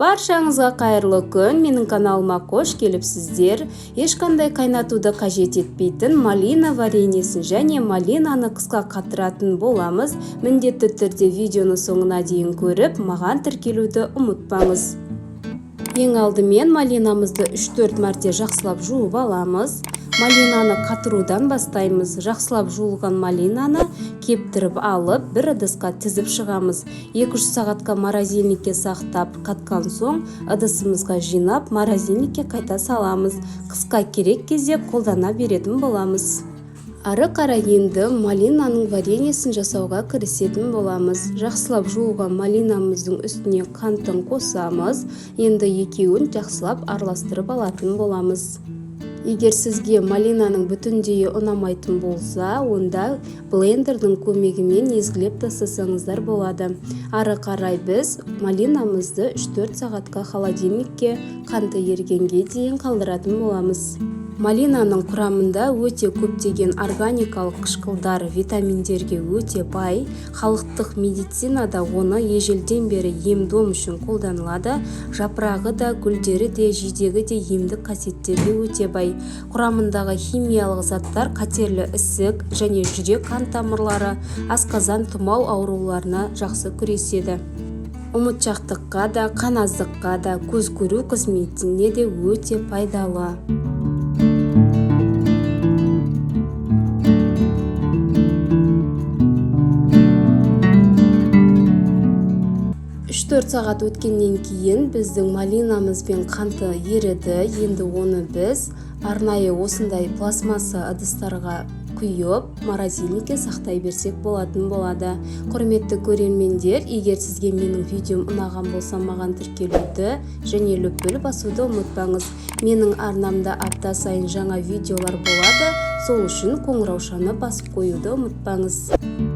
Баршаңызға қайырлы күн, менің каналыма қош келіпсіздер. Ешқандай қайнатуды қажет етпейтін малина вареньесін және малинаны қысқа қатыратын боламыз. Міндетті түрде видеоны соңына дейін көріп, маған тіркелуді ұмытпаңыз. Ең алдымен малинамызды 3-4 мәрте жақсылап жуып аламыз. Малинаны қатырудан бастаймыз. Жақсылап жуылған малинаны кептіріп алып, бір ыдысқа тізіп шығамыз. 2-3 сағатқа морозильникке сақтап қатқан соң, ыдысымызға жинап, морозильникке қайта саламыз. Қысқа керек кезде қолдана беретін боламыз. Ары қарай енді малинаның вареньесін жасауға кірісетін боламыз. Жақсылап жуылған малинамыздың үстіне қантын қосамыз. Енді екеуін жақсылап араластырып алатын боламыз. Егер сізге малинаның бүтіндейі ұнамайтын болса, онда блендердің көмегімен езгілеп тастасаңыздар болады. Ары қарай біз малинамызды 3-4 сағатқа холодильникке қанты ергенге дейін қалдыратын боламыз. Малинаның құрамында өте көптеген органикалық қышқылдар, витаминдерге өте бай. Халықтық медицинада оны ежелден бері ем-дом үшін қолданылады. Жапырағы да, гүлдері де, жидегі де емдік қасиеттерге өте бай. Құрамындағы химиялық заттар қатерлі ісік және жүрек қан тамырлары, асқазан, тұмау ауруларына жақсы күреседі. Ұмытшақтыққа да, қаназдыққа да, көз көру қызметіне де өте пайдалы. 3-4 сағат өткеннен кейін біздің малинамыз бен қанты еріді. Енді оны біз арнайы осындай пластмасса ыдыстарға құйып, морозильникке сақтай берсек болатын болады. Құрметті көрермендер, егер сізге менің видеом ұнаған болса, маған тіркелуді және лүпіл басуды ұмытпаңыз. Менің арнамда апта сайын жаңа видеолар болады. Сол үшін қоңыраушаны басып қоюды ұмытпаңыз.